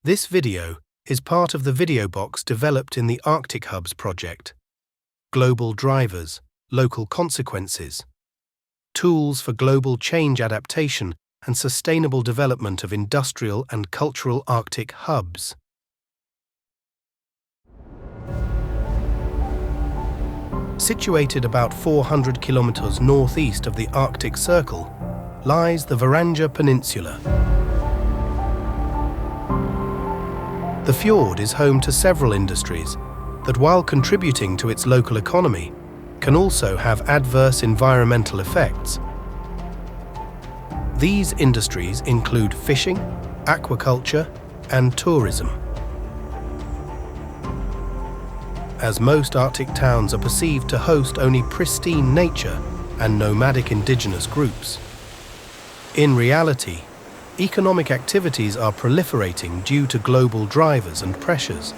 This video is part of the Videobox developed in the ArcticHubs project. Global drivers, local consequences. Tools for global change adaptation and sustainable development of industrial and cultural Arctic hubs. Situated about 400 kilometers northeast of the Arctic Circle lies the Varangerfjord Peninsula. The fjord is home to several industries that, while contributing to its local economy, can also have adverse environmental effects. These industries include fishing, aquaculture, and tourism. As most Arctic towns are perceived to host only pristine nature and nomadic indigenous groups, in reality, economic activities are proliferating due to global drivers and pressures.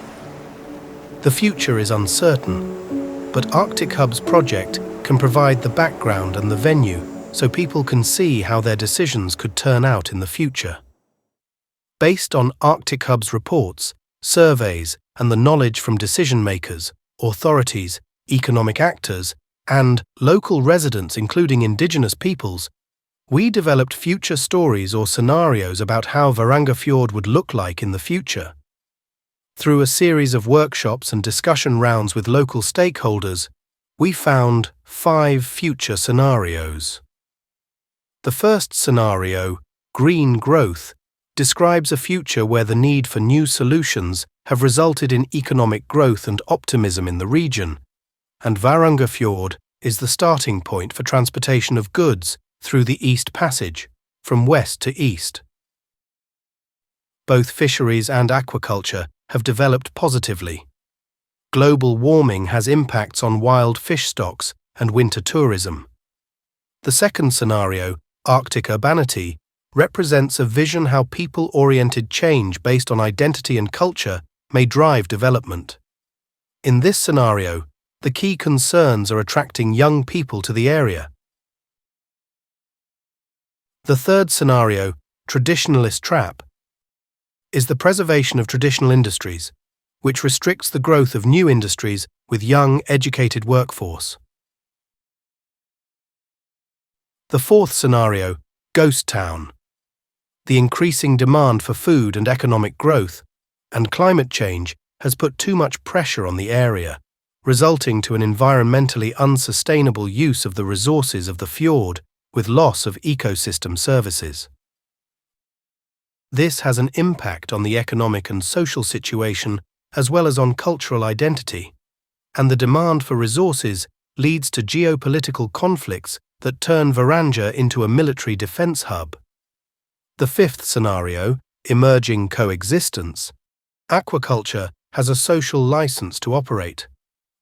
The future is uncertain, but ArcticHubs project can provide the background and the venue so people can see how their decisions could turn out in the future. Based on ArcticHubs reports, surveys, and the knowledge from decision-makers, authorities, economic actors, and local residents, including indigenous peoples, we developed future stories or scenarios about how Varangerfjord would look like in the future. Through a series of workshops and discussion rounds with local stakeholders, we found 5 future scenarios. The first scenario, green growth, describes a future where the need for new solutions have resulted in economic growth and optimism in the region, and Varangerfjord is the starting point for transportation of goods through the East Passage, from west to east. Both fisheries and aquaculture have developed positively. Global warming has impacts on wild fish stocks and winter tourism. The second scenario, Arctic urbanity, represents a vision how people-oriented change based on identity and culture may drive development. In this scenario, the key concerns are attracting young people to the area. The third scenario, traditionalist trap, is the preservation of traditional industries, which restricts the growth of new industries with young, educated workforce. The fourth scenario, ghost town. The increasing demand for food and economic growth, and climate change has put too much pressure on the area, resulting to an environmentally unsustainable use of the resources of the fjord with loss of ecosystem services. This has an impact on the economic and social situation as well as on cultural identity, and the demand for resources leads to geopolitical conflicts that turn Varanger into a military defense hub. The fifth scenario, emerging coexistence, aquaculture has a social license to operate,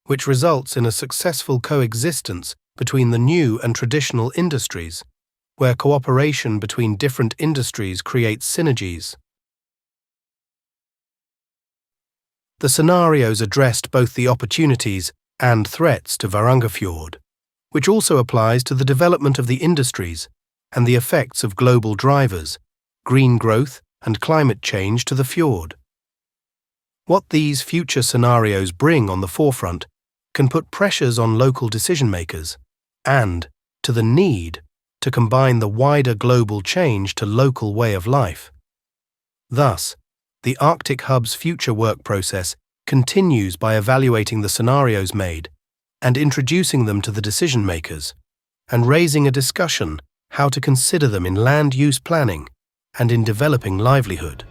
which results in a successful coexistence between the new and traditional industries, where cooperation between different industries creates synergies. The scenarios addressed both the opportunities and threats to Varangerfjord, which also applies to the development of the industries and the effects of global drivers, green growth, and climate change to the fjord. What these future scenarios bring on the forefront can put pressures on local decision-makers and to the need to combine the wider global change to local way of life. Thus, the ArcticHubs future work process continues by evaluating the scenarios made and introducing them to the decision-makers, and raising a discussion how to consider them in land use planning and in developing livelihood.